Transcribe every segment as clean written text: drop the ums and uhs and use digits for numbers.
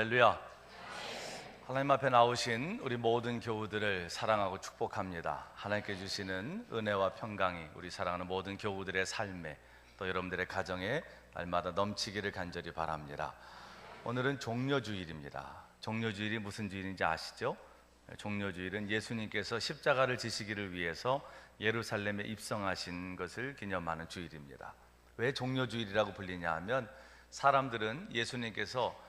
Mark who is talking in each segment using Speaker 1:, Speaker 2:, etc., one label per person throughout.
Speaker 1: 할렐루야. 하나님 앞에 나오신 우리 모든 교우들을 사랑하고 축복합니다. 하나님께 주시는 은혜와 평강이 우리 사랑하는 모든 교우들의 삶에, 또 여러분들의 가정에 날마다 넘치기를 간절히 바랍니다. 오늘은 종려주일입니다. 종려주일이 무슨 주일인지 아시죠? 종려주일은 예수님께서 십자가를 지시기를 위해서 예루살렘에 입성하신 것을 기념하는 주일입니다. 왜 종려주일이라고 불리냐 하면, 사람들은 예수님께서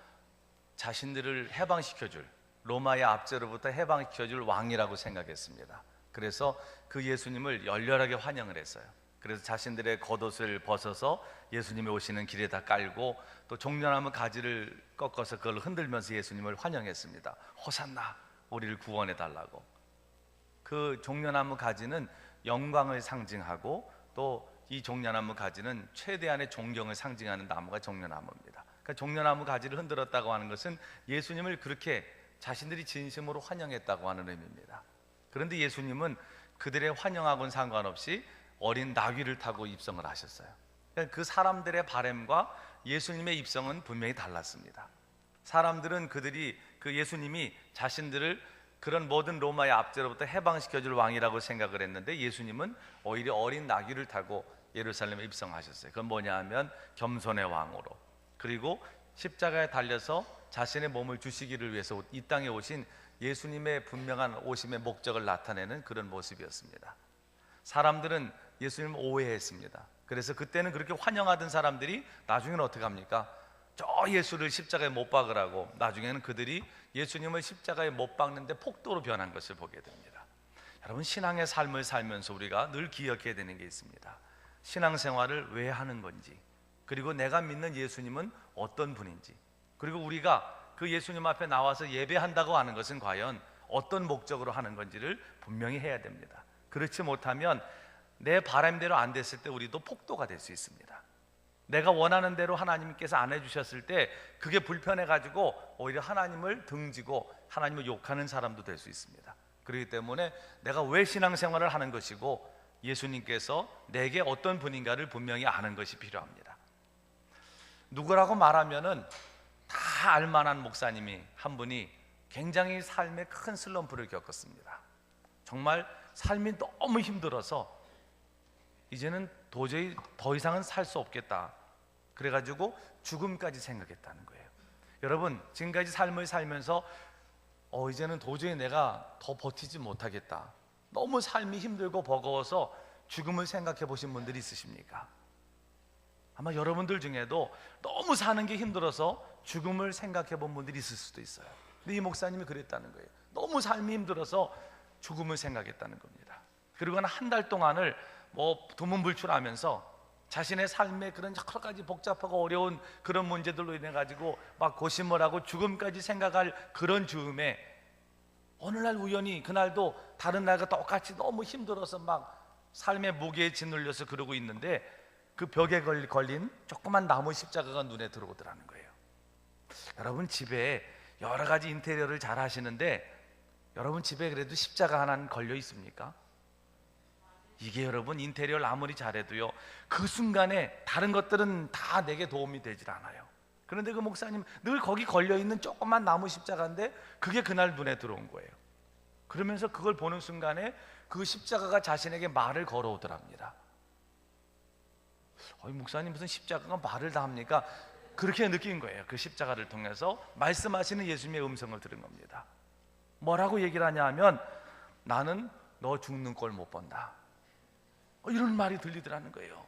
Speaker 1: 자신들을 해방시켜줄, 로마의 압제로부터 해방시켜줄 왕이라고 생각했습니다. 그래서 그 예수님을 열렬하게 환영을 했어요. 그래서 자신들의 겉옷을 벗어서 예수님이 오시는 길에다 깔고, 또 종려나무 가지를 꺾어서 그걸 흔들면서 예수님을 환영했습니다. 호산나, 우리를 구원해 달라고. 그 종려나무 가지는 영광을 상징하고, 또 이 종려나무 가지는 최대한의 존경을 상징하는 나무가 종려나무입니다. 그러니까 종려나무 가지를 흔들었다고 하는 것은 예수님을 그렇게 자신들이 진심으로 환영했다고 하는 의미입니다. 그런데 예수님은 그들의 환영하고는 상관없이 어린 나귀를 타고 입성을 하셨어요. 그러니까 그 사람들의 바램과 예수님의 입성은 분명히 달랐습니다. 사람들은 그 예수님이 자신들을 그런 모든 로마의 압제로부터 해방시켜줄 왕이라고 생각을 했는데, 예수님은 오히려 어린 나귀를 타고 예루살렘에 입성하셨어요. 그건 뭐냐 하면 겸손의 왕으로, 그리고 십자가에 달려서 자신의 몸을 주시기를 위해서 이 땅에 오신 예수님의 분명한 오심의 목적을 나타내는 그런 모습이었습니다. 사람들은 예수님을 오해했습니다. 그래서 그때는 그렇게 환영하던 사람들이 나중에는 어떻게 합니까? 저 예수를 십자가에 못 박으라고, 나중에는 그들이 예수님을 십자가에 못 박는데 폭도로 변한 것을 보게 됩니다. 여러분, 신앙의 삶을 살면서 우리가 늘 기억해야 되는 게 있습니다. 신앙생활을 왜 하는 건지, 그리고 내가 믿는 예수님은 어떤 분인지, 그리고 우리가 그 예수님 앞에 나와서 예배한다고 하는 것은 과연 어떤 목적으로 하는 건지를 분명히 해야 됩니다. 그렇지 못하면 내 바람대로 안 됐을 때 우리도 폭도가 될 수 있습니다. 내가 원하는 대로 하나님께서 안 해주셨을 때 그게 불편해가지고 오히려 하나님을 등지고 하나님을 욕하는 사람도 될 수 있습니다. 그렇기 때문에 내가 왜 신앙생활을 하는 것이고 예수님께서 내게 어떤 분인가를 분명히 아는 것이 필요합니다. 누구라고 말하면은 다 알만한 목사님이 한 분이 굉장히 삶에 큰 슬럼프를 겪었습니다. 정말 삶이 너무 힘들어서 이제는 도저히 더 이상은 살 수 없겠다, 그래가지고 죽음까지 생각했다는 거예요. 여러분, 지금까지 삶을 살면서 이제는 도저히 내가 더 버티지 못하겠다, 너무 삶이 힘들고 버거워서 죽음을 생각해 보신 분들이 있으십니까? 아마 여러분들 중에도 너무 사는 게 힘들어서 죽음을 생각해 본 분들이 있을 수도 있어요. 근데 이 목사님이 그랬다는 거예요. 너무 삶이 힘들어서 죽음을 생각했다는 겁니다. 그리고 한 달 동안을 두문불출하면서 자신의 삶의 그런 여러 가지 복잡하고 어려운 그런 문제들로 인해 가지고 막 고심을 하고 죽음까지 생각할 그런 즈음에 어느 날 우연히, 그날도 다른 날과 똑같이 너무 힘들어서 막 삶의 무게에 짓눌려서 그러고 있는데, 그 벽에 걸린 조그만 나무 십자가가 눈에 들어오더라는 거예요. 여러분, 집에 여러 가지 인테리어를 잘 하시는데 여러분 집에 그래도 십자가 하나는 걸려 있습니까? 이게 여러분, 인테리어를 아무리 잘해도요, 그 순간에 다른 것들은 다 내게 도움이 되질 않아요. 그런데 그 목사님 늘 거기 걸려있는 조그만 나무 십자가인데 그게 그날 눈에 들어온 거예요. 그러면서 그걸 보는 순간에 그 십자가가 자신에게 말을 걸어오더랍니다. 목사님, 무슨 십자가가 말을 다 합니까? 그렇게 느낀 거예요. 그 십자가를 통해서 말씀하시는 예수님의 음성을 들은 겁니다. 뭐라고 얘기를 하냐 하면, 나는 너 죽는 꼴 못 본다, 이런 말이 들리더라는 거예요.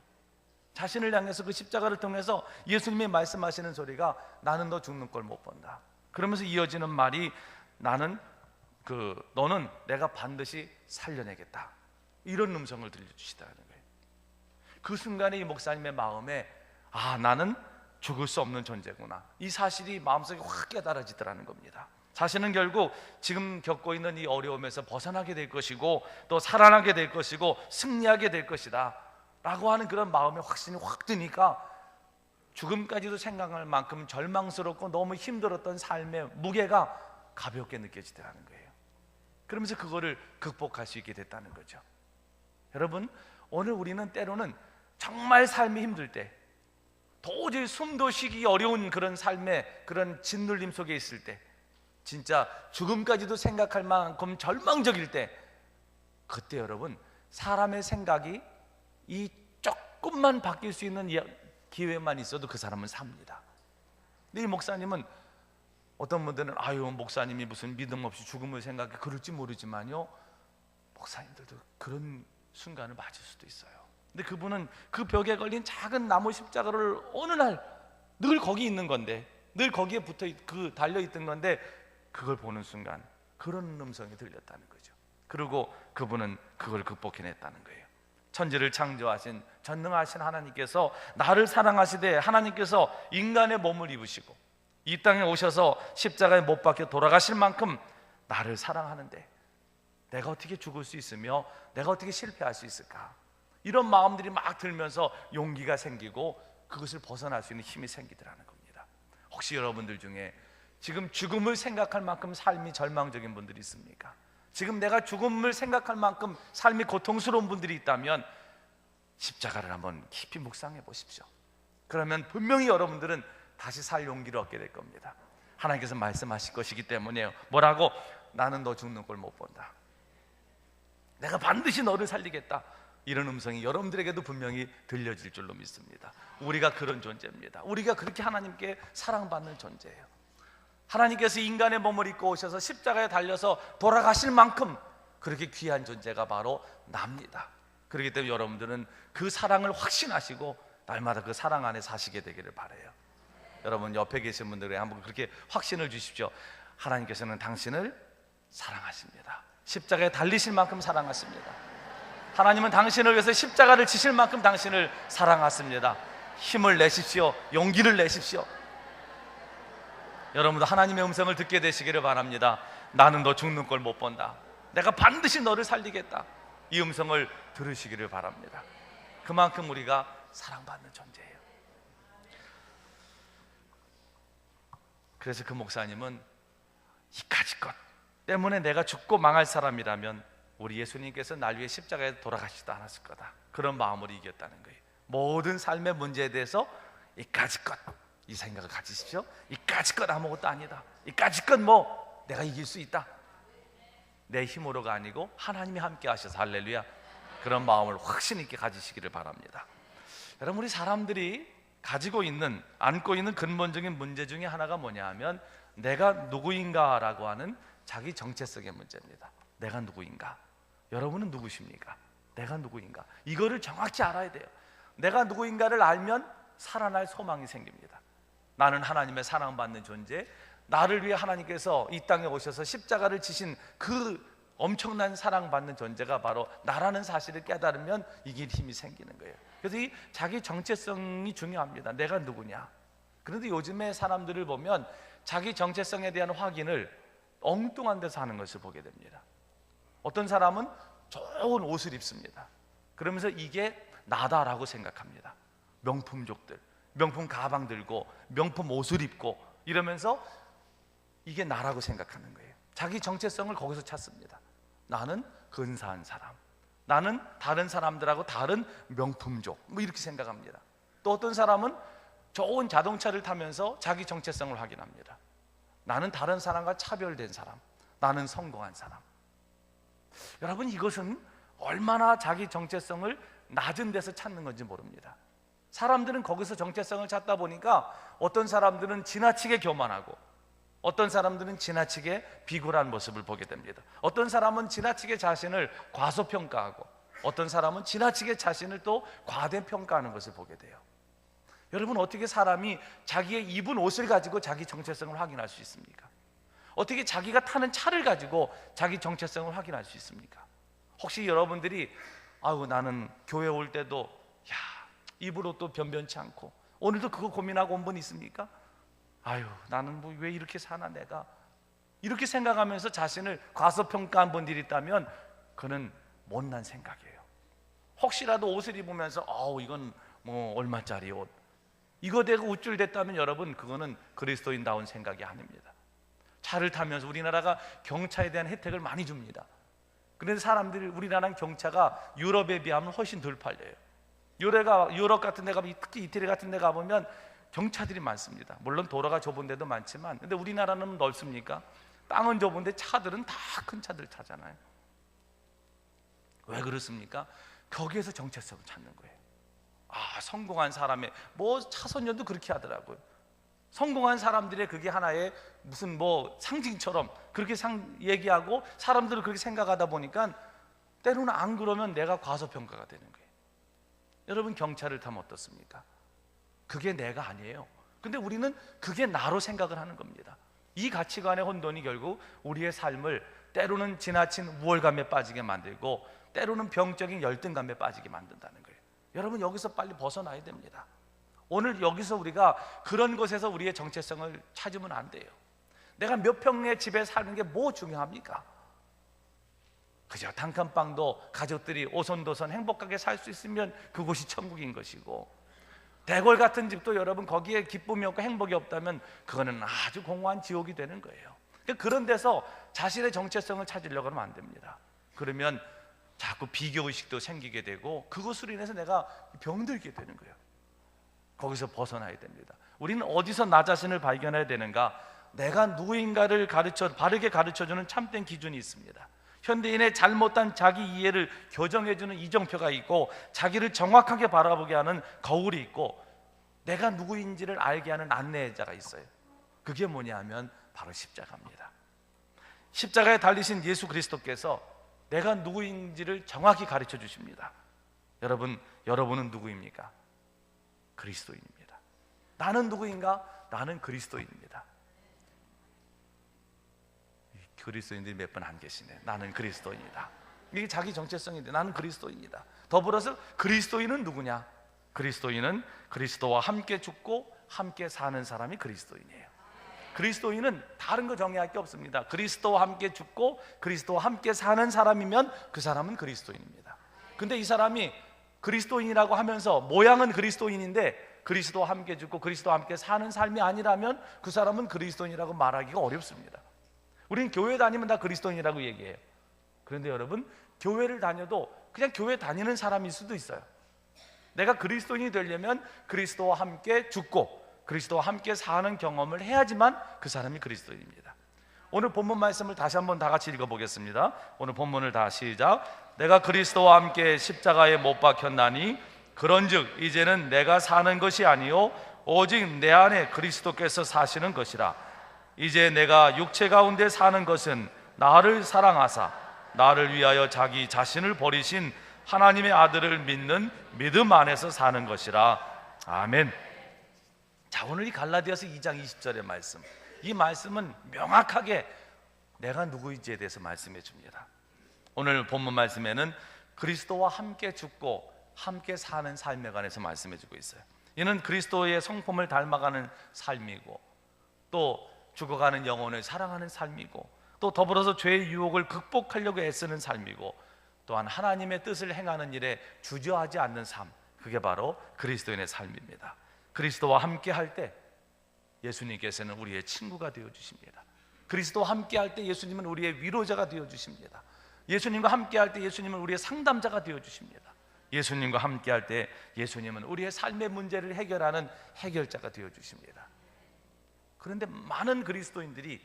Speaker 1: 자신을 향해서 그 십자가를 통해서 예수님이 말씀하시는 소리가, 나는 너 죽는 꼴 못 본다. 그러면서 이어지는 말이, 너는 내가 반드시 살려내겠다, 이런 음성을 들려주시다는 거예요. 그 순간에 이 목사님의 마음에, 나는 죽을 수 없는 존재구나, 이 사실이 마음속에 확 깨달아지더라는 겁니다. 자신은 결국 지금 겪고 있는 이 어려움에서 벗어나게 될 것이고, 또 살아나게 될 것이고, 승리하게 될 것이다 라고 하는 그런 마음의 확신이 확 드니까, 죽음까지도 생각할 만큼 절망스럽고 너무 힘들었던 삶의 무게가 가볍게 느껴지더라는 거예요. 그러면서 그거를 극복할 수 있게 됐다는 거죠. 여러분, 오늘 우리는 때로는 정말 삶이 힘들 때, 도저히 숨도 쉬기 어려운 그런 삶의 그런 짓눌림 속에 있을 때, 진짜 죽음까지도 생각할 만큼 절망적일 때, 그때 여러분 사람의 생각이 이 조금만 바뀔 수 있는 기회만 있어도 그 사람은 삽니다. 근데 이 목사님은, 어떤 분들은 아유 목사님이 무슨 믿음 없이 죽음을 생각해, 그럴지 모르지만요, 목사님들도 그런 순간을 맞을 수도 있어요. 근데 그분은 그 벽에 걸린 작은 나무 십자가를 어느 날 늘 거기 있는 건데, 늘 거기에 달려있던 건데, 그걸 보는 순간 그런 음성이 들렸다는 거죠. 그리고 그분은 그걸 극복해냈다는 거예요. 천지를 창조하신 전능하신 하나님께서 나를 사랑하시되, 하나님께서 인간의 몸을 입으시고 이 땅에 오셔서 십자가에 못 박혀 돌아가실 만큼 나를 사랑하는데 내가 어떻게 죽을 수 있으며 내가 어떻게 실패할 수 있을까? 이런 마음들이 막 들면서 용기가 생기고 그것을 벗어날 수 있는 힘이 생기더라는 겁니다. 혹시 여러분들 중에 지금 죽음을 생각할 만큼 삶이 절망적인 분들이 있습니까? 지금 내가 죽음을 생각할 만큼 삶이 고통스러운 분들이 있다면 십자가를 한번 깊이 묵상해 보십시오. 그러면 분명히 여러분들은 다시 살 용기를 얻게 될 겁니다. 하나님께서 말씀하실 것이기 때문에요. 뭐라고? 나는 너 죽는 걸 못 본다. 내가 반드시 너를 살리겠다. 이런 음성이 여러분들에게도 분명히 들려질 줄로 믿습니다. 우리가 그런 존재입니다. 우리가 그렇게 하나님께 사랑받는 존재예요. 하나님께서 인간의 몸을 입고 오셔서 십자가에 달려서 돌아가실 만큼 그렇게 귀한 존재가 바로 납니다. 그렇기 때문에 여러분들은 그 사랑을 확신하시고 날마다 그 사랑 안에 사시게 되기를 바라요. 여러분 옆에 계신 분들에게 한번 그렇게 확신을 주십시오. 하나님께서는 당신을 사랑하십니다. 십자가에 달리실 만큼 사랑하십니다. 하나님은 당신을 위해서 십자가를 지실 만큼 당신을 사랑하십니다. 힘을 내십시오. 용기를 내십시오. 여러분도 하나님의 음성을 듣게 되시기를 바랍니다. 나는 너 죽는 걸 못 본다. 내가 반드시 너를 살리겠다. 이 음성을 들으시기를 바랍니다. 그만큼 우리가 사랑받는 존재예요. 그래서 그 목사님은 이까짓 것 때문에 내가 죽고 망할 사람이라면 우리 예수님께서 날 위해 십자가에 돌아가시지도 않았을 거다. 그런 마음으로 이겼다는 거예요. 모든 삶의 문제에 대해서 이까짓 것, 이 생각을 가지십시오. 이까짓 것 아무것도 아니다. 이까짓 것 뭐 내가 이길 수 있다. 내 힘으로가 아니고 하나님이 함께 하셔서 할렐루야. 그런 마음을 확신 있게 가지시기를 바랍니다. 여러분, 우리 사람들이 안고 있는 근본적인 문제 중에 하나가 뭐냐 하면 내가 누구인가라고 하는 자기 정체성의 문제입니다. 내가 누구인가? 여러분은 누구십니까? 내가 누구인가? 이거를 정확히 알아야 돼요. 내가 누구인가를 알면 살아날 소망이 생깁니다. 나는 하나님의 사랑받는 존재, 나를 위해 하나님께서 이 땅에 오셔서 십자가를 지신 그 엄청난 사랑받는 존재가 바로 나라는 사실을 깨달으면 이길 힘이 생기는 거예요. 그래서 이 자기 정체성이 중요합니다. 내가 누구냐? 그런데 요즘에 사람들을 보면 자기 정체성에 대한 확인을 엉뚱한 데서 하는 것을 보게 됩니다. 어떤 사람은 좋은 옷을 입습니다. 그러면서 이게 나다라고 생각합니다. 명품족들, 명품 가방 들고 명품 옷을 입고 이러면서 이게 나라고 생각하는 거예요. 자기 정체성을 거기서 찾습니다. 나는 근사한 사람, 나는 다른 사람들하고 다른 명품족, 뭐 이렇게 생각합니다. 또 어떤 사람은 좋은 자동차를 타면서 자기 정체성을 확인합니다. 나는 다른 사람과 차별된 사람, 나는 성공한 사람. 여러분, 이것은 얼마나 자기 정체성을 낮은 데서 찾는 건지 모릅니다. 사람들은 거기서 정체성을 찾다 보니까 어떤 사람들은 지나치게 교만하고 어떤 사람들은 지나치게 비굴한 모습을 보게 됩니다. 어떤 사람은 지나치게 자신을 과소평가하고 어떤 사람은 지나치게 자신을 또 과대평가하는 것을 보게 돼요. 여러분, 어떻게 사람이 자기의 입은 옷을 가지고 자기 정체성을 확인할 수 있습니까? 어떻게 자기가 타는 차를 가지고 자기 정체성을 확인할 수 있습니까? 혹시 여러분들이 나는 교회 올 때도 입으로 또 변변치 않고 오늘도 그거 고민하고 온 분 있습니까? 나는 뭐 왜 이렇게 사나 내가, 이렇게 생각하면서 자신을 과소평가한 분들이 있다면 그는 못난 생각이에요. 혹시라도 옷을 입으면서 이건 뭐 얼마짜리 옷, 이거 대고 우쭐댔다면 여러분, 그거는 그리스도인다운 생각이 아닙니다. 차를 타면서 우리나라가 경차에 대한 혜택을 많이 줍니다. 그런데 사람들이, 우리나라는 경차가 유럽에 비하면 훨씬 덜 팔려요. 유럽 같은 데 가면, 특히 이태리 같은 데 가보면 경차들이 많습니다. 물론 도로가 좁은 데도 많지만, 근데 우리나라는 넓습니까? 땅은 좁은데 차들은 다 큰 차들 타잖아요. 왜 그렇습니까? 거기에서 정체성을 찾는 거예요. 성공한 사람의 차선녀도 그렇게 하더라고요. 성공한 사람들의 그게 하나의 무슨 상징처럼 그렇게 얘기하고 사람들을 그렇게 생각하다 보니까 때로는 안 그러면 내가 과소평가가 되는 거예요. 여러분, 경차를 타면 어떻습니까? 그게 내가 아니에요. 근데 우리는 그게 나로 생각을 하는 겁니다. 이 가치관의 혼돈이 결국 우리의 삶을 때로는 지나친 우월감에 빠지게 만들고 때로는 병적인 열등감에 빠지게 만든다는 거예요. 여러분, 여기서 빨리 벗어나야 됩니다. 오늘 여기서 우리가 그런 곳에서 우리의 정체성을 찾으면 안 돼요. 내가 몇 평의 집에 사는 게 뭐 중요합니까? 그저 단칸방도 가족들이 오손도손 행복하게 살 수 있으면 그곳이 천국인 것이고, 대궐 같은 집도 여러분 거기에 기쁨이 없고 행복이 없다면 그거는 아주 공허한 지옥이 되는 거예요. 그런 데서 자신의 정체성을 찾으려고 하면 안 됩니다. 그러면 자꾸 비교의식도 생기게 되고 그것으로 인해서 내가 병들게 되는 거예요. 거기서 벗어나야 됩니다. 우리는 어디서 나 자신을 발견해야 되는가? 내가 누구인가를 바르게 가르쳐주는 참된 기준이 있습니다. 현대인의 잘못된 자기 이해를 교정해주는 이정표가 있고, 자기를 정확하게 바라보게 하는 거울이 있고, 내가 누구인지를 알게 하는 안내자가 있어요. 그게 뭐냐 하면 바로 십자가입니다. 십자가에 달리신 예수 그리스도께서 내가 누구인지를 정확히 가르쳐 주십니다. 여러분은 누구입니까? 그리스도인입니다. 나는 누구인가? 나는 그리스도인입니다. 그리스도인들이 몇 분 안 계시네. 나는 그리스도인이다. 이게 자기 정체성인데 나는 그리스도인이다. 더불어서 그리스도인은 누구냐? 그리스도인은 그리스도와 함께 죽고 함께 사는 사람이 그리스도인이에요. 그리스도인은 다른 거 정의할 게 없습니다. 그리스도와 함께 죽고 그리스도와 함께 사는 사람이면 그 사람은 그리스도인입니다. 근데 이 사람이 그리스도인이라고 하면서 모양은 그리스도인인데 그리스도와 함께 죽고 그리스도와 함께 사는 삶이 아니라면 그 사람은 그리스도인이라고 말하기가 어렵습니다. 우리는 교회 다니면 다 그리스도인이라고 얘기해요. 그런데 여러분, 교회를 다녀도 그냥 교회 다니는 사람일 수도 있어요. 내가 그리스도인이 되려면 그리스도와 함께 죽고 그리스도와 함께 사는 경험을 해야지만 그 사람이 그리스도인입니다. 오늘 본문 말씀을 다시 한번 다 같이 읽어보겠습니다. 오늘 본문을 다 시작. 내가 그리스도와 함께 십자가에 못 박혔나니 그런즉 이제는 내가 사는 것이 아니요 오직 내 안에 그리스도께서 사시는 것이라. 이제 내가 육체 가운데 사는 것은 나를 사랑하사 나를 위하여 자기 자신을 버리신 하나님의 아들을 믿는 믿음 안에서 사는 것이라. 아멘. 자, 오늘 이 갈라디아서 2장 20절의 말씀, 이 말씀은 명확하게 내가 누구인지에 대해서 말씀해 줍니다. 오늘 본문 말씀에는 그리스도와 함께 죽고 함께 사는 삶에 관해서 말씀해 주고 있어요. 이는 그리스도의 성품을 닮아가는 삶이고, 또 죽어가는 영혼을 사랑하는 삶이고, 또 더불어서 죄의 유혹을 극복하려고 애쓰는 삶이고, 또한 하나님의 뜻을 행하는 일에 주저하지 않는 삶, 그게 바로 그리스도인의 삶입니다. 그리스도와 함께 할 때 예수님께서는 우리의 친구가 되어주십니다. 그리스도와 함께 할 때 예수님은 우리의 위로자가 되어주십니다. 예수님과 함께 할 때 예수님은 우리의 상담자가 되어주십니다. 예수님과 함께 할 때 예수님은 우리의 삶의 문제를 해결하는 해결자가 되어주십니다. 그런데 많은 그리스도인들이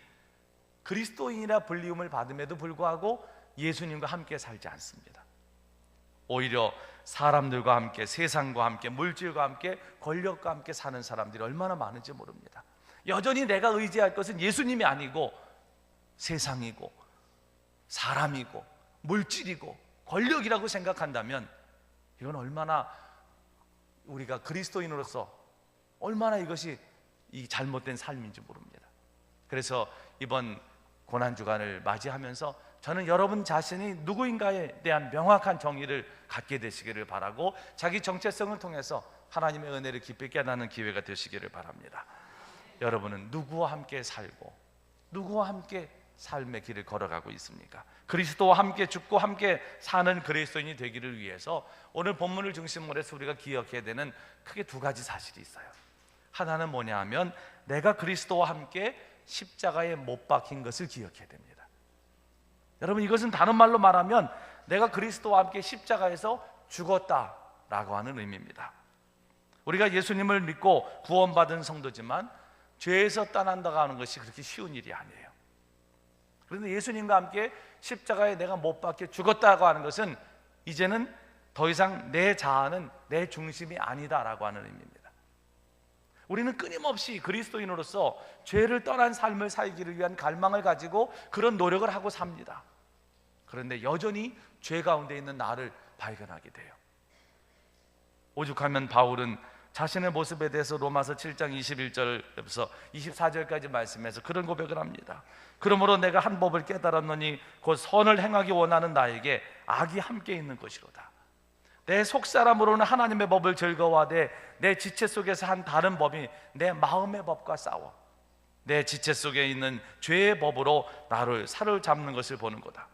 Speaker 1: 그리스도인이라 불리움을 받음에도 불구하고 예수님과 함께 살지 않습니다. 오히려 사람들과 함께, 세상과 함께, 물질과 함께, 권력과 함께 사는 사람들이 얼마나 많은지 모릅니다. 여전히 내가 의지할 것은 예수님이 아니고 세상이고 사람이고 물질이고 권력이라고 생각한다면 이건 얼마나 우리가 그리스도인으로서 얼마나 이것이 이 잘못된 삶인지 모릅니다. 그래서 이번 고난주간을 맞이하면서 저는 여러분 자신이 누구인가에 대한 명확한 정의를 갖게 되시기를 바라고, 자기 정체성을 통해서 하나님의 은혜를 깊이 깨닫는 기회가 되시기를 바랍니다. 여러분은 누구와 함께 살고 누구와 함께 삶의 길을 걸어가고 있습니까? 그리스도와 함께 죽고 함께 사는 그리스도인이 되기를 위해서 오늘 본문을 중심으로 해서 우리가 기억해야 되는 크게 두 가지 사실이 있어요. 하나는 뭐냐 하면 내가 그리스도와 함께 십자가에 못 박힌 것을 기억해야 됩니다. 여러분, 이것은 다른 말로 말하면 내가 그리스도와 함께 십자가에서 죽었다 라고 하는 의미입니다. 우리가 예수님을 믿고 구원받은 성도지만 죄에서 떠난다고 하는 것이 그렇게 쉬운 일이 아니에요. 그런데 예수님과 함께 십자가에 내가 못 박혀 죽었다고 하는 것은 이제는 더 이상 내 자아는 내 중심이 아니다라고 하는 의미입니다. 우리는 끊임없이 그리스도인으로서 죄를 떠난 삶을 살기를 위한 갈망을 가지고 그런 노력을 하고 삽니다. 그런데 여전히 죄 가운데 있는 나를 발견하게 돼요. 오죽하면 바울은 자신의 모습에 대해서 로마서 7장 21절에서 24절까지 말씀해서 그런 고백을 합니다. 그러므로 내가 한 법을 깨달았노니 곧 선을 행하기 원하는 나에게 악이 함께 있는 것이로다. 내 속사람으로는 하나님의 법을 즐거워하되 내 지체 속에서 한 다른 법이 내 마음의 법과 싸워 내 지체 속에 있는 죄의 법으로 나를 사로잡는 것을 보는 거다.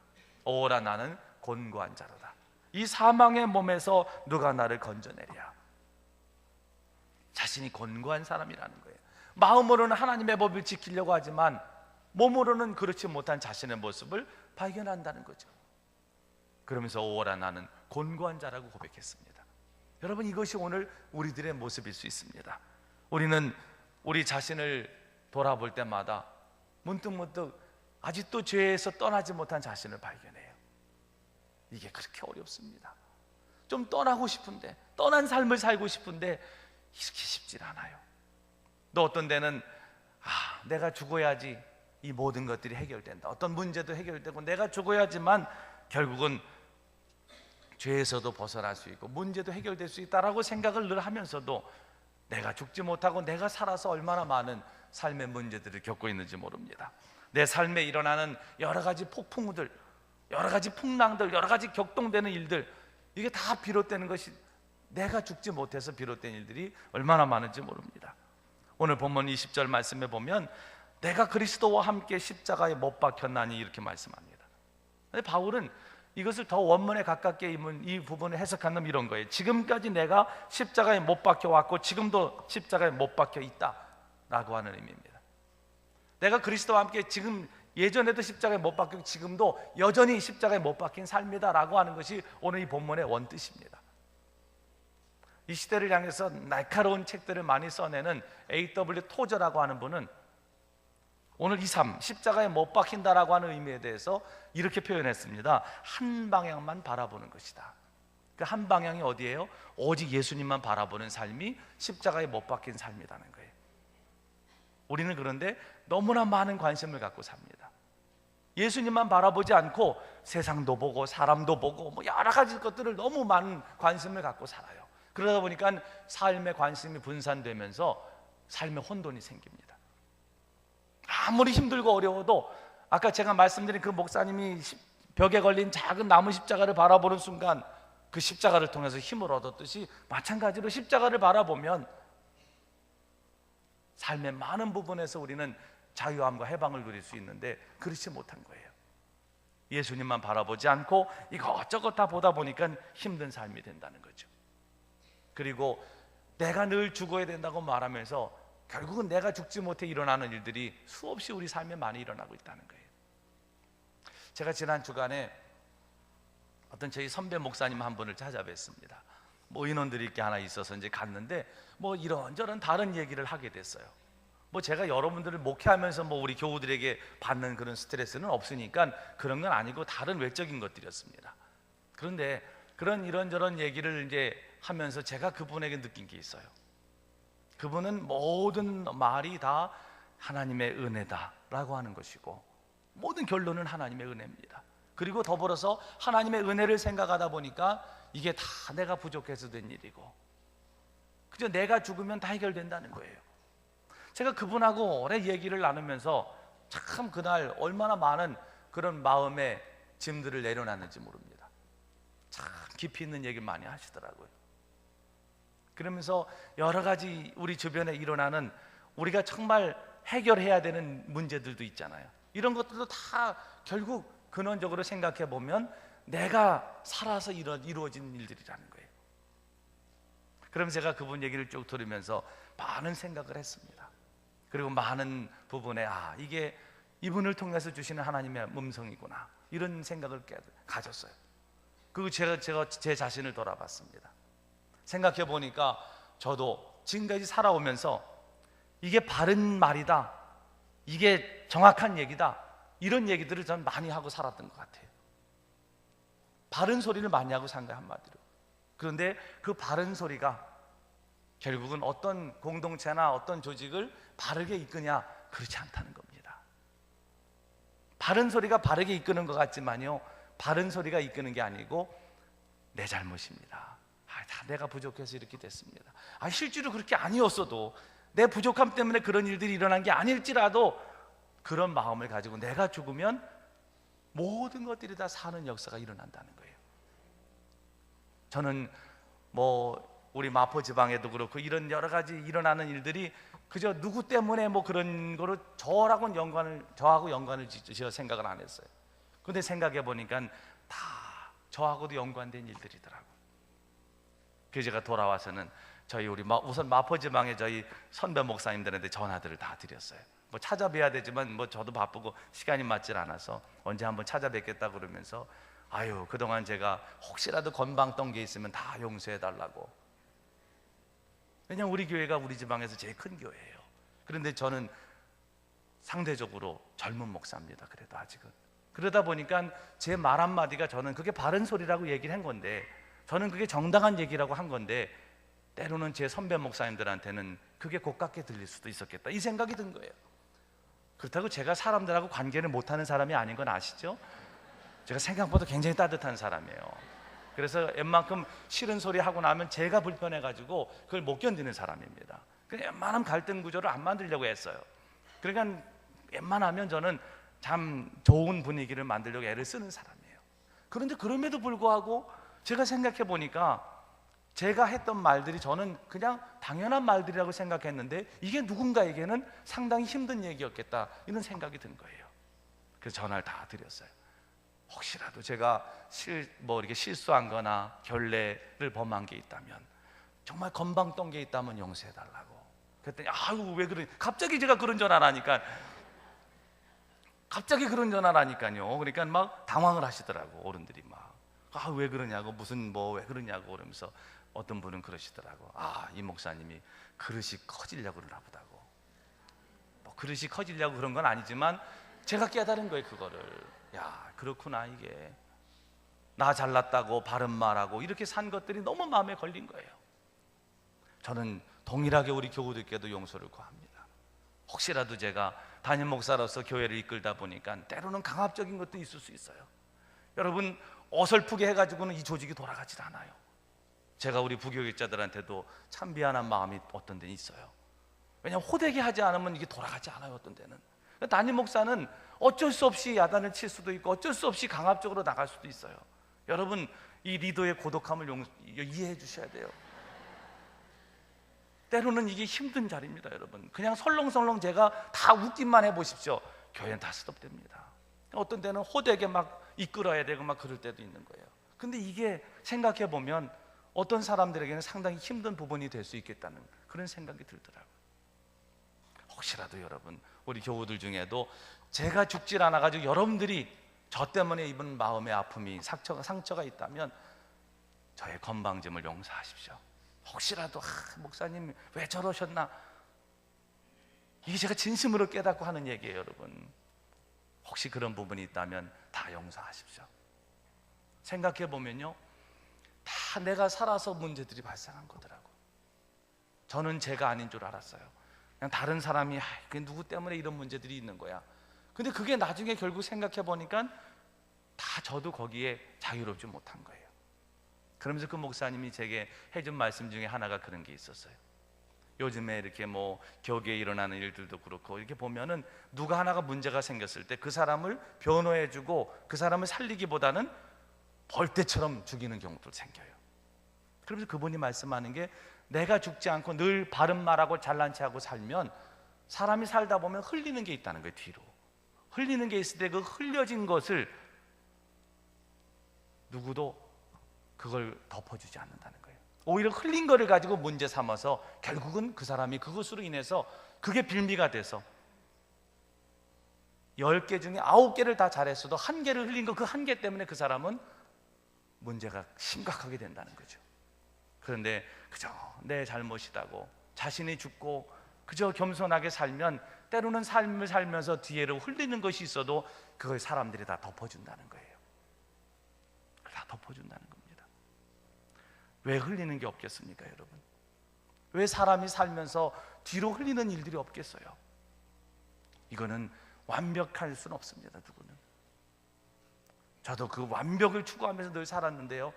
Speaker 1: 오라 나는 곤고한 자로다. 이 사망의 몸에서 누가 나를 건져내랴. 자신이 곤고한 사람이라는 거예요. 마음으로는 하나님의 법을 지키려고 하지만 몸으로는 그렇지 못한 자신의 모습을 발견한다는 거죠. 그러면서 오라 나는 곤고한 자라고 고백했습니다. 여러분, 이것이 오늘 우리들의 모습일 수 있습니다. 우리는 우리 자신을 돌아볼 때마다 문득문득 아직도 죄에서 떠나지 못한 자신을 발견해요. 이게 그렇게 어렵습니다. 좀 떠나고 싶은데, 떠난 삶을 살고 싶은데 이렇게 쉽질 않아요. 또 어떤 데는 내가 죽어야지 이 모든 것들이 해결된다. 어떤 문제도 해결되고 내가 죽어야지만 결국은 죄에서도 벗어날 수 있고 문제도 해결될 수 있다라고 생각을 늘 하면서도 내가 죽지 못하고 내가 살아서 얼마나 많은 삶의 문제들을 겪고 있는지 모릅니다. 내 삶에 일어나는 여러 가지 폭풍우들, 여러 가지 풍랑들, 여러 가지 격동되는 일들, 이게 다 비롯되는 것이 내가 죽지 못해서 비롯된 일들이 얼마나 많은지 모릅니다. 오늘 본문 20절 말씀에 보면 내가 그리스도와 함께 십자가에 못 박혔나니 이렇게 말씀합니다. 근데 바울은 이것을 더 원문에 가깝게 이 부분을 해석하는 이런 거예요. 지금까지 내가 십자가에 못 박혀 왔고 지금도 십자가에 못 박혀 있다 라고 하는 의미입니다. 내가 그리스도와 함께 지금 예전에도 십자가에 못 박히고 지금도 여전히 십자가에 못 박힌 삶이다 라고 하는 것이 오늘 이 본문의 원뜻입니다. 이 시대를 향해서 날카로운 책들을 많이 써내는 A.W. 토저라고 하는 분은 오늘 이 삶, 십자가에 못 박힌다라고 하는 의미에 대해서 이렇게 표현했습니다. 한 방향만 바라보는 것이다. 그 한 방향이 어디예요? 오직 예수님만 바라보는 삶이 십자가에 못 박힌 삶이라는 거예요. 우리는 그런데 너무나 많은 관심을 갖고 삽니다. 예수님만 바라보지 않고 세상도 보고 사람도 보고 뭐 여러 가지 것들을 너무 많은 관심을 갖고 살아요. 그러다 보니까 삶의 관심이 분산되면서 삶의 혼돈이 생깁니다. 아무리 힘들고 어려워도 아까 제가 말씀드린 그 목사님이 벽에 걸린 작은 나무 십자가를 바라보는 순간 그 십자가를 통해서 힘을 얻었듯이 마찬가지로 십자가를 바라보면 삶의 많은 부분에서 우리는 자유함과 해방을 누릴 수 있는데 그렇지 못한 거예요. 예수님만 바라보지 않고 이것저것 다 보다 보니까 힘든 삶이 된다는 거죠. 그리고 내가 늘 죽어야 된다고 말하면서 결국은 내가 죽지 못해 일어나는 일들이 수없이 우리 삶에 많이 일어나고 있다는 거예요. 제가 지난 주간에 어떤 저희 선배 목사님 한 분을 찾아뵀습니다. 뭐 인원들이 이렇게 하나 있어서 이제 갔는데 뭐 이런저런 다른 얘기를 하게 됐어요. 뭐 제가 여러분들을 목회하면서 뭐 우리 교우들에게 받는 그런 스트레스는 없으니까 그런 건 아니고 다른 외적인 것들이었습니다. 그런데 그런 이런저런 얘기를 이제 하면서 제가 그분에게 느낀 게 있어요. 그분은 모든 말이 다 하나님의 은혜다라고 하는 것이고 모든 결론은 하나님의 은혜입니다. 그리고 더불어서 하나님의 은혜를 생각하다 보니까 이게 다 내가 부족해서 된 일이고 그저 내가 죽으면 다 해결된다는 거예요. 제가 그분하고 오래 얘기를 나누면서 참 그날 얼마나 많은 그런 마음의 짐들을 내려놨는지 모릅니다. 참 깊이 있는 얘기를 많이 하시더라고요. 그러면서 여러 가지 우리 주변에 일어나는 우리가 정말 해결해야 되는 문제들도 있잖아요. 이런 것들도 다 결국 근원적으로 생각해 보면 내가 살아서 이루어진 일들이라는 거예요. 그러면서 제가 그분 얘기를 쭉 들으면서 많은 생각을 했습니다. 그리고 많은 부분에 이게 이분을 통해서 주시는 하나님의 음성이구나 이런 생각을 가졌어요. 그리고 제가 제 자신을 돌아봤습니다. 생각해 보니까 저도 지금까지 살아오면서 이게 바른 말이다, 이게 정확한 얘기다, 이런 얘기들을 전 많이 하고 살았던 것 같아요. 바른 소리를 많이 하고 산 거예요, 한마디로. 그런데 그 바른 소리가 결국은 어떤 공동체나 어떤 조직을 바르게 이끄냐? 그렇지 않다는 겁니다. 바른 소리가 바르게 이끄는 것 같지만요, 바른 소리가 이끄는 게 아니고 내 잘못입니다. 다 내가 부족해서 이렇게 됐습니다. 실제로 그렇게 아니었어도, 내 부족함 때문에 그런 일들이 일어난 게 아닐지라도 그런 마음을 가지고 내가 죽으면 모든 것들이 다 사는 역사가 일어난다는 거예요. 저는 우리 마포 지방에도 그렇고 이런 여러 가지 일어나는 일들이 그저 누구 때문에 그런 거로 저하고 연관을 지어 생각을 안 했어요. 근데 생각해 보니까 다 저하고도 연관된 일들이더라고요. 그래서 제가 돌아와서는 우선 마포 지방에 저희 선배 목사님들한테 전화들을 다 드렸어요. 찾아뵈야 되지만 저도 바쁘고 시간이 맞질 않아서 언제 한번 찾아뵙겠다 그러면서 그동안 제가 혹시라도 건방 떤 게 있으면 다 용서해 달라고. 왜냐면 우리 교회가 우리 지방에서 제일 큰 교회예요. 그런데 저는 상대적으로 젊은 목사입니다. 그래도 아직은. 그러다 보니까 제 말 한마디가, 저는 그게 바른 소리라고 얘기를 한 건데, 저는 그게 정당한 얘기라고 한 건데, 때로는 제 선배 목사님들한테는 그게 고깝게 들릴 수도 있었겠다, 이 생각이 든 거예요. 그렇다고 제가 사람들하고 관계를 못하는 사람이 아닌 건 아시죠? 제가 생각보다 굉장히 따뜻한 사람이에요. 그래서 웬만큼 싫은 소리 하고 나면 제가 불편해가지고 그걸 못 견디는 사람입니다. 그래서 웬만한 갈등 구조를 안 만들려고 했어요. 그러니까 웬만하면 저는 참 좋은 분위기를 만들려고 애를 쓰는 사람이에요. 그런데 그럼에도 불구하고 제가 생각해 보니까 제가 했던 말들이 저는 그냥 당연한 말들이라고 생각했는데 이게 누군가에게는 상당히 힘든 얘기였겠다, 이런 생각이 든 거예요. 그래서 전화를 다 드렸어요. 혹시라도 제가 이렇게 실수한 거나 결례를 범한 게 있다면, 정말 건방 떤 게 있다면 용서해 달라고. 그랬더니 왜 그래? 갑자기 제가 그런 전화를 하니까, 그러니까 막 당황을 하시더라고. 어른들이 왜 그러냐고, 왜 그러냐고 그러면서 어떤 분은 그러시더라고. 이 목사님이 그릇이 커지려고 그러나 보다고. 그릇이 커지려고 그런 건 아니지만 제가 깨달은 거예요, 그거를. 그렇구나, 이게 나 잘났다고 바른 말하고 이렇게 산 것들이 너무 마음에 걸린 거예요. 저는 동일하게 우리 교우들께도 용서를 구합니다. 혹시라도 제가 담임 목사로서 교회를 이끌다 보니까 때로는 강압적인 것도 있을 수 있어요. 여러분, 어설프게 해가지고는 이 조직이 돌아가질 않아요. 제가 우리 부교육자들한테도 참 미안한 마음이 어떤 데는 있어요. 왜냐하면 호되게 하지 않으면 이게 돌아가지 않아요, 어떤 데는. 담임 목사는 어쩔 수 없이 야단을 칠 수도 있고 어쩔 수 없이 강압적으로 나갈 수도 있어요. 여러분, 이 리더의 고독함을 이해해 주셔야 돼요. 때로는 이게 힘든 자리입니다, 여러분. 그냥 설렁설렁 제가 다 웃기만 해보십시오. 교회는 다 스톱됩니다. 어떤 때는 호되게 이끌어야 되고 그럴 때도 있는 거예요. 근데 이게 생각해 보면 어떤 사람들에게는 상당히 힘든 부분이 될 수 있겠다는 그런 생각이 들더라고요. 혹시라도 여러분, 우리 교우들 중에도 제가 죽질 않아가지고 여러분들이 저 때문에 입은 마음의 아픔이, 상처가 있다면 저의 건방짐을 용서하십시오. 혹시라도 목사님 왜 저러셨나, 이게 제가 진심으로 깨닫고 하는 얘기예요, 여러분. 혹시 그런 부분이 있다면 다 용서하십시오. 생각해 보면요, 다 내가 살아서 문제들이 발생한 거더라고. 저는 제가 아닌 줄 알았어요. 그냥 다른 사람이 그게 누구 때문에 이런 문제들이 있는 거야. 근데 그게 나중에 결국 생각해 보니까 다 저도 거기에 자유롭지 못한 거예요. 그러면서 그 목사님이 제게 해준 말씀 중에 하나가 그런 게 있었어요. 요즘에 이렇게 교계에 일어나는 일들도 그렇고 이렇게 보면은 누가 하나가 문제가 생겼을 때 그 사람을 변호해주고 그 사람을 살리기보다는 벌떼처럼 죽이는 경우도 생겨요. 그러면서 그분이 말씀하는 게, 내가 죽지 않고 늘 바른 말하고 잘난 체하고 살면 사람이 살다 보면 흘리는 게 있다는 거예요. 뒤로 흘리는 게 있을 때 그 흘려진 것을 누구도 그걸 덮어주지 않는다는 거예요. 오히려 흘린 거를 가지고 문제 삼아서 결국은 그 사람이 그것으로 인해서 그게 빌미가 돼서 10개 중에 9개를 다 잘했어도 1개를 흘린 거, 그 1개 때문에 그 사람은 문제가 심각하게 된다는 거죠. 그런데 그저 내 잘못이다고 자신이 죽고 그저 겸손하게 살면 때로는 삶을 살면서 뒤에로 흘리는 것이 있어도 그걸 사람들이 다 덮어준다는 거예요. 다 덮어준다는 겁니다. 왜 흘리는 게 없겠습니까, 여러분? 왜 사람이 살면서 뒤로 흘리는 일들이 없겠어요? 이거는 완벽할 수는 없습니다, 누구는. 저도 그 완벽을 추구하면서 늘 살았는데요,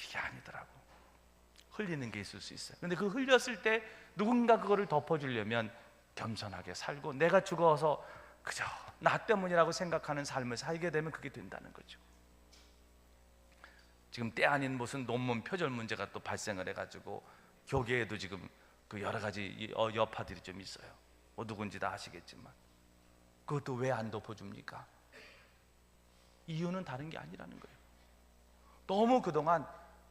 Speaker 1: 이게 아니더라고. 흘리는 게 있을 수 있어요. 근데 그 흘렸을 때 누군가 그거를 덮어주려면 겸손하게 살고 내가 죽어서 그저 나 때문이라고 생각하는 삶을 살게 되면 그게 된다는 거죠. 지금 때 아닌 무슨 논문 표절 문제가 또 발생을 해가지고 교계에도 지금 그 여러 가지 여파들이 좀 있어요. 뭐 누군지 다 아시겠지만 그것도 왜 안 덮어줍니까? 이유는 다른 게 아니라는 거예요. 너무 그동안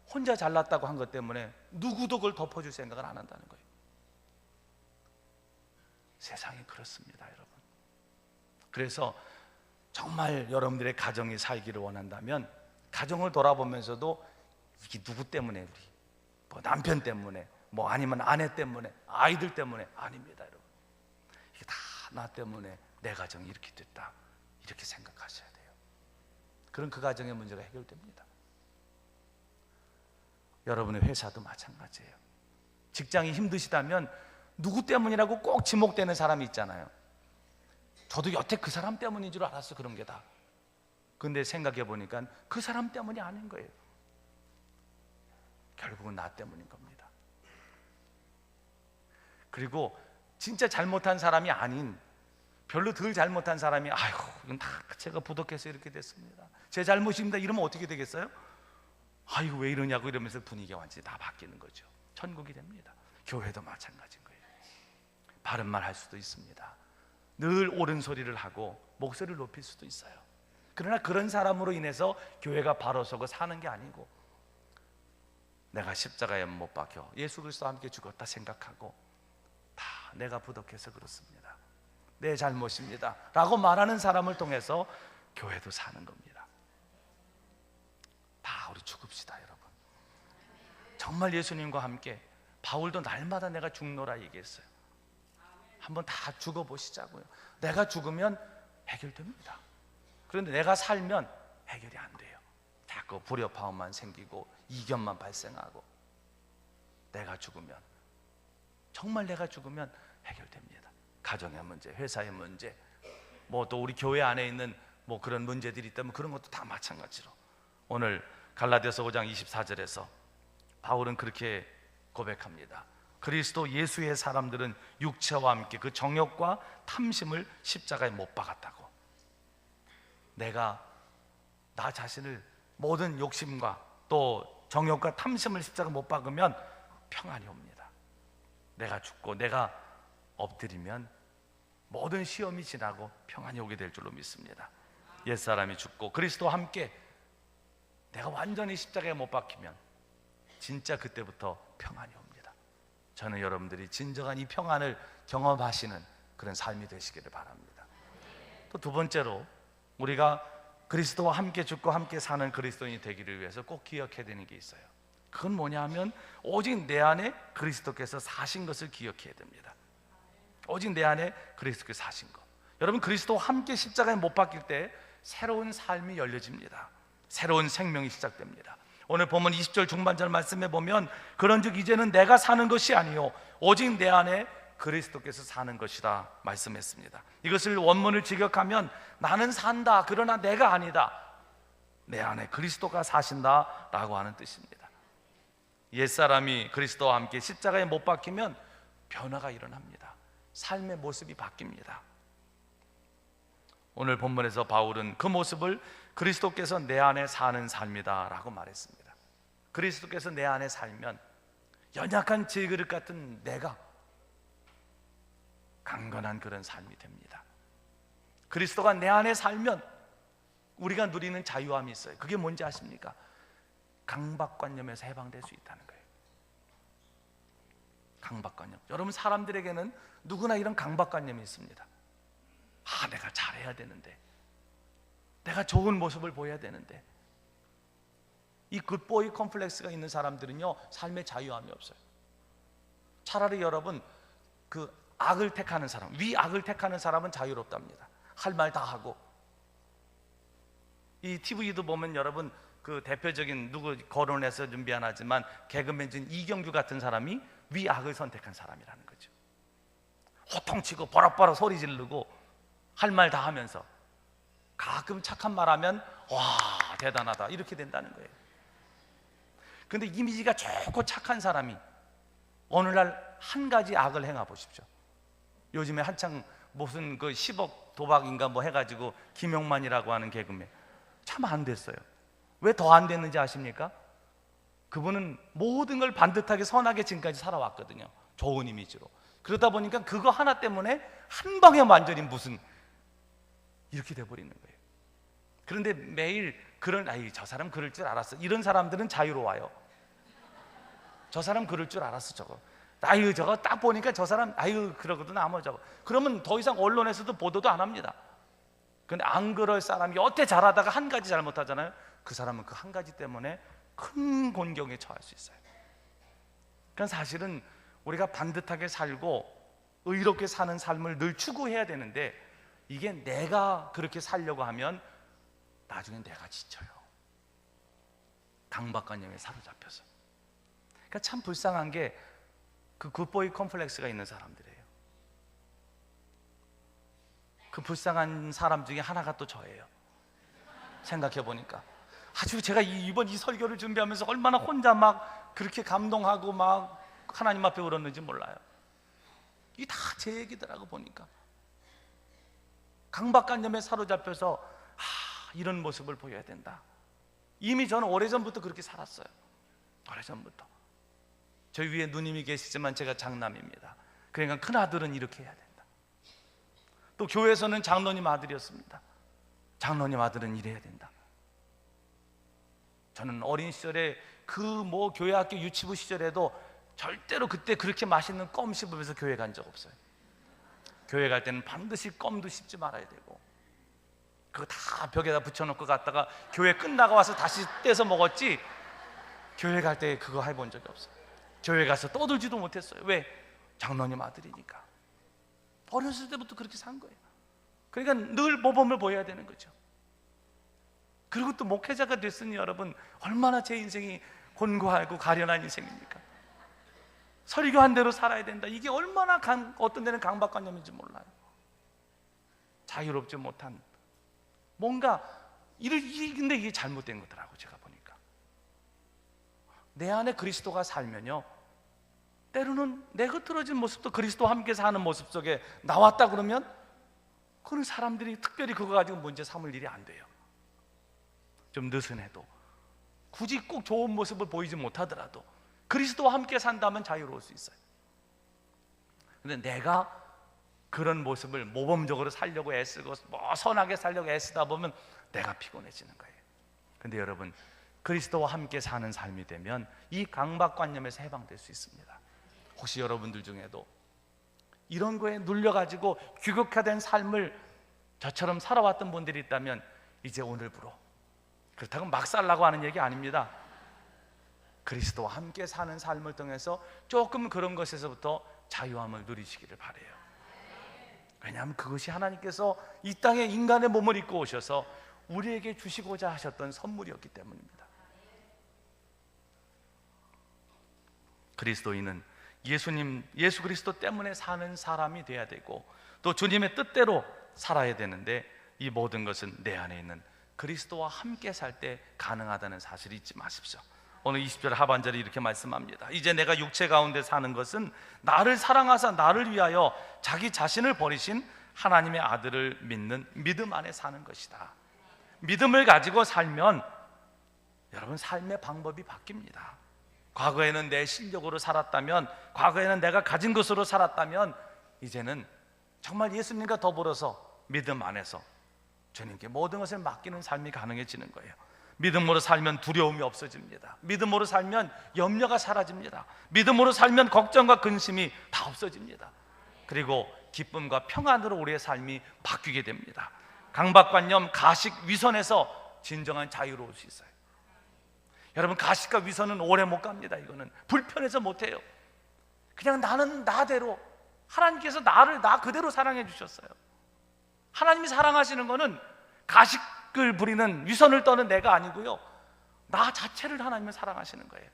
Speaker 1: 혼자 잘났다고 한 것 때문에 누구도 그걸 덮어줄 생각을 안 한다는 거예요. 세상이 그렇습니다, 여러분. 그래서 정말 여러분들의 가정이 살기를 원한다면 가정을 돌아보면서도 이게 누구 때문에, 우리 뭐 남편 때문에, 뭐 아니면 아내 때문에, 아이들 때문에 아닙니다, 여러분. 이게 다 나 때문에 내 가정이 이렇게 됐다, 이렇게 생각하셔야 돼요. 그럼 그 가정의 문제가 해결됩니다. 여러분의 회사도 마찬가지예요. 직장이 힘드시다면 누구 때문이라고 꼭 지목되는 사람이 있잖아요. 저도 여태 그 사람 때문인 줄 알았어, 그런 게 다. 근데 생각해 보니까 그 사람 때문이 아닌 거예요. 결국은 나 때문인 겁니다. 그리고 진짜 잘못한 사람이 아닌, 별로 덜 잘못한 사람이 아이고 이건 다 제가 부덕해서 이렇게 됐습니다, 제 잘못입니다, 이러면 어떻게 되겠어요? 아이고 왜 이러냐고 이러면서 분위기가 완전히 다 바뀌는 거죠. 천국이 됩니다. 교회도 마찬가지인 거예요. 바른 말 할 수도 있습니다. 늘 옳은 소리를 하고 목소리를 높일 수도 있어요. 그러나 그런 사람으로 인해서 교회가 바로 서고 사는 게 아니고, 내가 십자가에 못 박혀 예수 그리스도와 함께 죽었다 생각하고 다 내가 부덕해서 그렇습니다, 내 잘못입니다 라고 말하는 사람을 통해서 교회도 사는 겁니다. 다 우리 죽읍시다, 여러분. 정말 예수님과 함께, 바울도 날마다 내가 죽노라 얘기했어요. 한번 다 죽어보시자고요. 내가 죽으면 해결됩니다. 그런데 내가 살면 해결이 안 돼요. 자꾸 불협화음만 생기고 이견만 발생하고. 내가 죽으면, 정말 내가 죽으면 해결됩니다. 가정의 문제, 회사의 문제, 뭐 또 우리 교회 안에 있는 뭐 그런 문제들이 있다면 그런 것도 다 마찬가지로 오늘 갈라디아서 5장 24절에서 바울은 그렇게 고백합니다. 그리스도 예수의 사람들은 육체와 함께 그 정욕과 탐심을 십자가에 못 박았다고. 내가 나 자신을 모든 욕심과 또 정욕과 탐심을 십자가에 못 박으면 평안이 옵니다. 내가 죽고 내가 엎드리면 모든 시험이 지나고 평안이 오게 될 줄로 믿습니다. 옛사람이 죽고 그리스도와 함께 내가 완전히 십자가에 못 박히면 진짜 그때부터 평안이 옵니다. 저는 여러분들이 진정한 이 평안을 경험하시는 그런 삶이 되시기를 바랍니다. 또 두 번째로, 우리가 그리스도와 함께 죽고 함께 사는 그리스도인이 되기를 위해서 꼭 기억해야 되는 게 있어요. 그건 뭐냐 하면 오직 내 안에 그리스도께서 사신 것을 기억해야 됩니다. 오직 내 안에 그리스도께서 사신 것. 여러분, 그리스도와 함께 십자가에 못 박힐 때 새로운 삶이 열려집니다. 새로운 생명이 시작됩니다. 오늘 본문 20절 중반절 말씀에 보면 그런즉 이제는 내가 사는 것이 아니요 오직 내 안에 그리스도께서 사는 것이다 말씀했습니다. 이것을 원문을 직역하면 나는 산다, 그러나 내가 아니다, 내 안에 그리스도가 사신다 라고 하는 뜻입니다. 옛사람이 그리스도와 함께 십자가에 못 박히면 변화가 일어납니다. 삶의 모습이 바뀝니다. 오늘 본문에서 바울은 그 모습을 그리스도께서 내 안에 사는 삶이다 라고 말했습니다. 그리스도께서 내 안에 살면 연약한 질그릇 같은 내가 강건한 그런 삶이 됩니다. 그리스도가 내 안에 살면 우리가 누리는 자유함이 있어요. 그게 뭔지 아십니까? 강박관념에서 해방될 수 있다는 거예요. 강박관념. 여러분, 사람들에게는 누구나 이런 강박관념이 있습니다. 아, 내가 잘해야 되는데, 내가 좋은 모습을 보여야 되는데, 이 굿보이 컴플렉스가 있는 사람들은요, 삶의 자유함이 없어요. 차라리 여러분, 그 악을 택하는 사람, 위악을 택하는 사람은 자유롭답니다. 할 말 다 하고. 이 TV도 보면 여러분, 그 대표적인 누구 거론해서 준비 안 하지만 개그맨 중 이경규 같은 사람이 위악을 선택한 사람이라는 거죠. 호통치고 버럭버럭 소리 지르고 할 말 다 하면서 가끔 착한 말 하면 와 대단하다 이렇게 된다는 거예요. 근데 이미지가 좋고 착한 사람이 어느 날 한 가지 악을 행해 보십시오. 요즘에 한창 무슨 그 10억 도박인가 뭐 해가지고 김용만이라고 하는 개그맨 참 안 됐어요. 왜 더 안 됐는지 아십니까? 그분은 모든 걸 반듯하게 선하게 지금까지 살아왔거든요. 좋은 이미지로. 그러다 보니까 그거 하나 때문에 한 방에 완전히 무슨 이렇게 돼버리는 거예요. 그런데 매일 그런 저 사람 그럴 줄 알았어, 이런 사람들은 자유로워요. 저 사람 그럴 줄 알았어, 저거 저거 딱 보니까 저 사람 그러거든 아무 저거. 그러면 더 이상 언론에서도 보도도 안 합니다. 근데 안 그럴 사람이 어때 잘하다가 한 가지 잘못하잖아요. 그 사람은 그 한 가지 때문에 큰 곤경에 처할 수 있어요. 그러니까 사실은 우리가 반듯하게 살고 의롭게 사는 삶을 늘 추구해야 되는데, 이게 내가 그렇게 살려고 하면 나중엔 내가 지쳐요. 강박관념에 사로잡혀서. 그러니까 참 불쌍한 게 그 굿보이 컴플렉스가 있는 사람들이에요. 그 불쌍한 사람 중에 하나가 또 저예요. 생각해 보니까 아주 제가 이번 이 설교를 준비하면서 얼마나 혼자 막 그렇게 감동하고 막 하나님 앞에 울었는지 몰라요. 이게 다 제 얘기더라고. 보니까 강박관념에 사로잡혀서 이런 모습을 보여야 된다. 이미 저는 오래전부터 그렇게 살았어요. 오래전부터. 저 위에 누님이 계시지만 제가 장남입니다. 그러니까 큰아들은 이렇게 해야 된다. 또 교회에서는 장로님 아들이었습니다. 장로님 아들은 이래야 된다. 저는 어린 시절에 그 뭐 교회학교 유치부 시절에도 절대로 그때 그렇게 맛있는 껌 씹으면서 교회 간 적 없어요. 교회 갈 때는 반드시 껌도 씹지 말아야 되고, 그거 다 벽에다 붙여놓고 갔다가 교회 끝나고 와서 다시 떼서 먹었지, 교회 갈 때 그거 해본 적이 없어요. 교회 가서 떠들지도 못했어요. 왜? 장로님 아들이니까. 어렸을 때부터 그렇게 산 거예요. 그러니까 늘 모범을 보여야 되는 거죠. 그리고 또 목회자가 됐으니 여러분, 얼마나 제 인생이 곤고하고 가련한 인생입니까? 설교한 대로 살아야 된다. 이게 얼마나 어떤 데는 강박관념인지 몰라요. 자유롭지 못한 뭔가 근데 이게 잘못된 거더라고. 제가 보니까 내 안에 그리스도가 살면요, 때로는 내 겉으로진 모습도 그리스도와 함께 사는 모습 속에 나왔다 그러면 그런 사람들이 특별히 그거 가지고 문제 삼을 일이 안 돼요. 좀 느슨해도, 굳이 꼭 좋은 모습을 보이지 못하더라도 그리스도와 함께 산다면 자유로울 수 있어요. 근데 내가 그런 모습을 모범적으로 살려고 애쓰고 선하게 살려고 애쓰다 보면 내가 피곤해지는 거예요. 근데 여러분, 그리스도와 함께 사는 삶이 되면 이 강박관념에서 해방될 수 있습니다. 혹시 여러분들 중에도 이런 거에 눌려가지고 규격화된 삶을 저처럼 살아왔던 분들이 있다면 이제 오늘부로, 그렇다고 막 살라고 하는 얘기 아닙니다. 그리스도와 함께 사는 삶을 통해서 조금 그런 것에서부터 자유함을 누리시기를 바라요. 왜냐하면 그것이 하나님께서 이 땅에 인간의 몸을 입고 오셔서 우리에게 주시고자 하셨던 선물이었기 때문입니다. 그리스도인은 예수 그리스도 때문에 사는 사람이 돼야 되고, 또 주님의 뜻대로 살아야 되는데, 이 모든 것은 내 안에 있는 그리스도와 함께 살 때 가능하다는 사실을 잊지 마십시오. 오늘 20절 하반절에 이렇게 말씀합니다. 이제 내가 육체 가운데 사는 것은 나를 사랑하사 나를 위하여 자기 자신을 버리신 하나님의 아들을 믿는 믿음 안에 사는 것이다. 믿음을 가지고 살면 여러분, 삶의 방법이 바뀝니다. 과거에는 내 실력으로 살았다면, 과거에는 내가 가진 것으로 살았다면, 이제는 정말 예수님과 더불어서 믿음 안에서 주님께 모든 것을 맡기는 삶이 가능해지는 거예요. 믿음으로 살면 두려움이 없어집니다. 믿음으로 살면 염려가 사라집니다. 믿음으로 살면 걱정과 근심이 다 없어집니다. 그리고 기쁨과 평안으로 우리의 삶이 바뀌게 됩니다. 강박관념, 가식, 위선에서 진정한 자유로울 수 있어요. 여러분, 가식과 위선은 오래 못 갑니다. 이거는 불편해서 못해요. 그냥 나는 나대로, 하나님께서 나를 나 그대로 사랑해 주셨어요. 하나님이 사랑하시는 거는 가식을 부리는, 위선을 떠는 내가 아니고요, 나 자체를 하나님은 사랑하시는 거예요.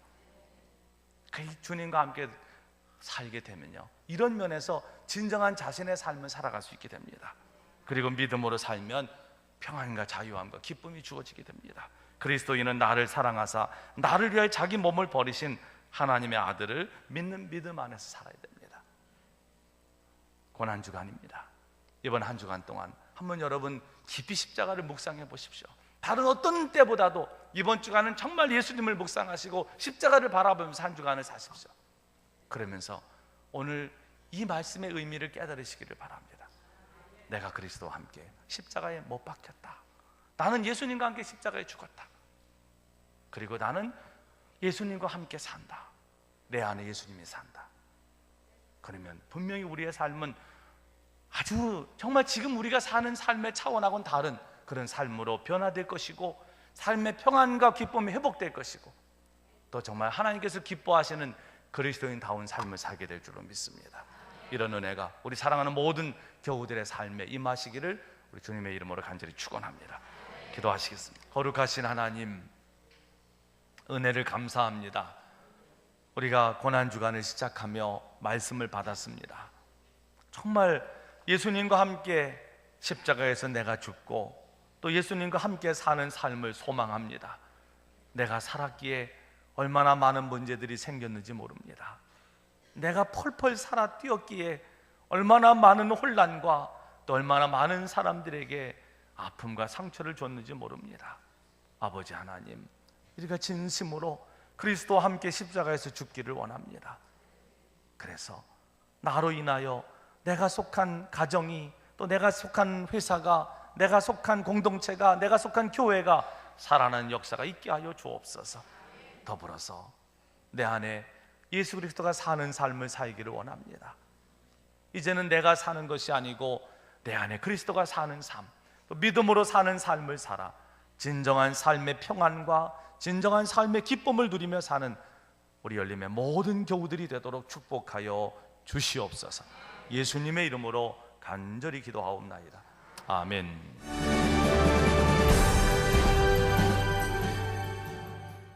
Speaker 1: 그 주님과 함께 살게 되면요, 이런 면에서 진정한 자신의 삶을 살아갈 수 있게 됩니다. 그리고 믿음으로 살면 평안과 자유함과 기쁨이 주어지게 됩니다. 그리스도인은 나를 사랑하사 나를 위하여 자기 몸을 버리신 하나님의 아들을 믿는 믿음 안에서 살아야 됩니다. 고난주간입니다. 이번 한 주간 동안 한번 여러분 깊이 십자가를 묵상해 보십시오. 다른 어떤 때보다도 이번 주간은 정말 예수님을 묵상하시고 십자가를 바라보면서 한 주간을 사십시오. 그러면서 오늘 이 말씀의 의미를 깨달으시기를 바랍니다. 내가 그리스도와 함께 십자가에 못 박혔다. 나는 예수님과 함께 십자가에 죽었다. 그리고 나는 예수님과 함께 산다. 내 안에 예수님이 산다. 그러면 분명히 우리의 삶은 아주 정말 지금 우리가 사는 삶의 차원하고는 다른 그런 삶으로 변화될 것이고, 삶의 평안과 기쁨이 회복될 것이고, 또 정말 하나님께서 기뻐하시는 그리스도인다운 삶을 살게 될 줄로 믿습니다. 이런 은혜가 우리 사랑하는 모든 교우들의 삶에 임하시기를 우리 주님의 이름으로 간절히 축원합니다. 기도하시겠습니다. 거룩하신 하나님, 은혜를 감사합니다. 우리가 고난주간을 시작하며 말씀을 받았습니다. 정말 예수님과 함께 십자가에서 내가 죽고 또 예수님과 함께 사는 삶을 소망합니다. 내가 살았기에 얼마나 많은 문제들이 생겼는지 모릅니다. 내가 펄펄 살아 뛰었기에 얼마나 많은 혼란과 또 얼마나 많은 사람들에게 아픔과 상처를 줬는지 모릅니다. 아버지 하나님, 우리가 진심으로 그리스도와 함께 십자가에서 죽기를 원합니다. 그래서 나로 인하여 내가 속한 가정이, 또 내가 속한 회사가, 내가 속한 공동체가, 내가 속한 교회가 살아나는 역사가 있게 하여 주옵소서. 더불어서 내 안에 예수 그리스도가 사는 삶을 살기를 원합니다. 이제는 내가 사는 것이 아니고 내 안에 그리스도가 사는 삶, 또 믿음으로 사는 삶을 살아 진정한 삶의 평안과 진정한 삶의 기쁨을 누리며 사는 우리 열림의 모든 교우들이 되도록 축복하여 주시옵소서. 예수님의 이름으로 간절히 기도하옵나이다. 아멘.